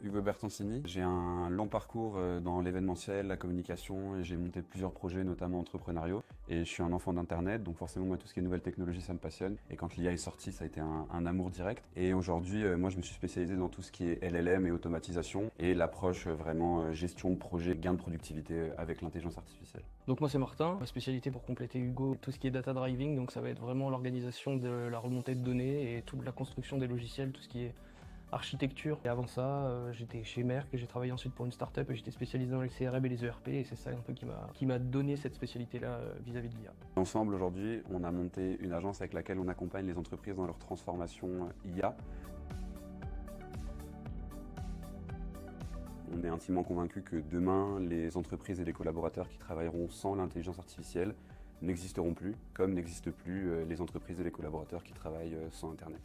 Hugo Bertoncini. J'ai un long parcours dans l'événementiel, la communication et j'ai monté plusieurs projets, notamment entrepreneuriaux. Et je suis un enfant d'Internet, donc forcément moi tout ce qui est nouvelles technologies ça me passionne. Et quand l'IA est sortie, ça a été un amour direct. Et aujourd'hui, moi je me suis spécialisé dans tout ce qui est LLM et automatisation et l'approche vraiment gestion de projet, gain de productivité avec l'intelligence artificielle. Donc moi c'est Martin, ma spécialité pour compléter Hugo, tout ce qui est data driving, donc ça va être vraiment l'organisation de la remontée de données et toute la construction des logiciels, tout ce qui est architecture. Et avant ça, j'étais chez Merck et j'ai travaillé ensuite pour une startup et j'étais spécialisé dans les CRM et les ERP et c'est ça un peu qui m'a donné cette spécialité-là vis-à-vis de l'IA. Ensemble aujourd'hui, on a monté une agence avec laquelle on accompagne les entreprises dans leur transformation IA. On est intimement convaincu que demain, les entreprises et les collaborateurs qui travailleront sans l'intelligence artificielle n'existeront plus, comme n'existent plus les entreprises et les collaborateurs qui travaillent sans Internet.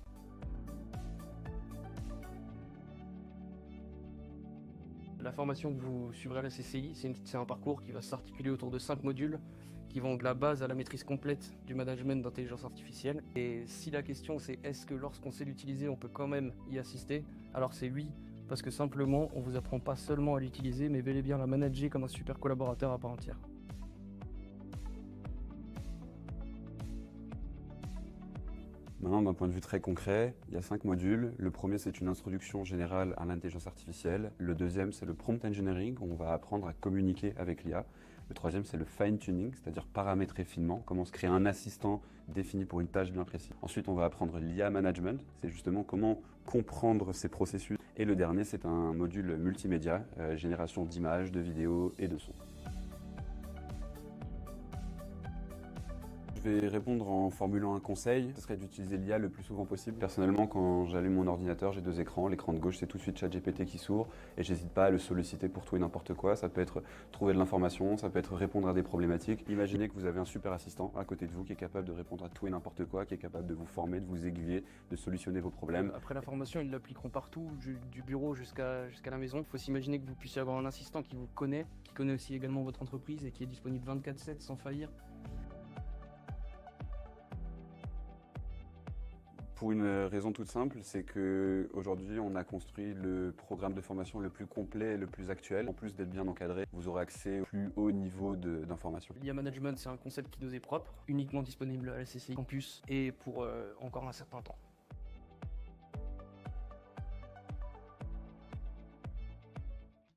La formation que vous suivrez à la CCI, c'est un parcours qui va s'articuler autour de 5 modules qui vont de la base à la maîtrise complète du management d'intelligence artificielle. Et si la question c'est est-ce que lorsqu'on sait l'utiliser, on peut quand même y assister, alors c'est oui, parce que simplement on vous apprend pas seulement à l'utiliser, mais bel et bien à la manager comme un super collaborateur à part entière. Maintenant, d'un point de vue très concret, il y a 5 modules. Le premier, c'est une introduction générale à l'intelligence artificielle. Le deuxième, c'est le prompt engineering, où on va apprendre à communiquer avec l'IA. Le troisième, c'est le fine-tuning, c'est-à-dire paramétrer finement, comment se créer un assistant défini pour une tâche bien précise. Ensuite, on va apprendre l'IA management, c'est justement comment comprendre ces processus. Et le dernier, c'est un module multimédia, génération d'images, de vidéos et de sons. Je vais répondre en formulant un conseil, ce serait d'utiliser l'IA le plus souvent possible. Personnellement, quand j'allume mon ordinateur, j'ai 2 écrans. L'écran de gauche, c'est tout de suite ChatGPT qui s'ouvre et j'hésite pas à le solliciter pour tout et n'importe quoi. Ça peut être trouver de l'information, ça peut être répondre à des problématiques. Imaginez que vous avez un super assistant à côté de vous qui est capable de répondre à tout et n'importe quoi, qui est capable de vous former, de vous aiguiller, de solutionner vos problèmes. Après la formation, ils l'appliqueront partout, du bureau jusqu'à la maison. Il faut s'imaginer que vous puissiez avoir un assistant qui vous connaît, qui connaît aussi également votre entreprise et qui est disponible 24/7 sans faillir. Pour une raison toute simple, c'est que aujourd'hui on a construit le programme de formation le plus complet et le plus actuel. En plus d'être bien encadré, vous aurez accès au plus haut niveau d'information. L'IA management, c'est un concept qui nous est propre, uniquement disponible à la CCI Campus et pour encore un certain temps.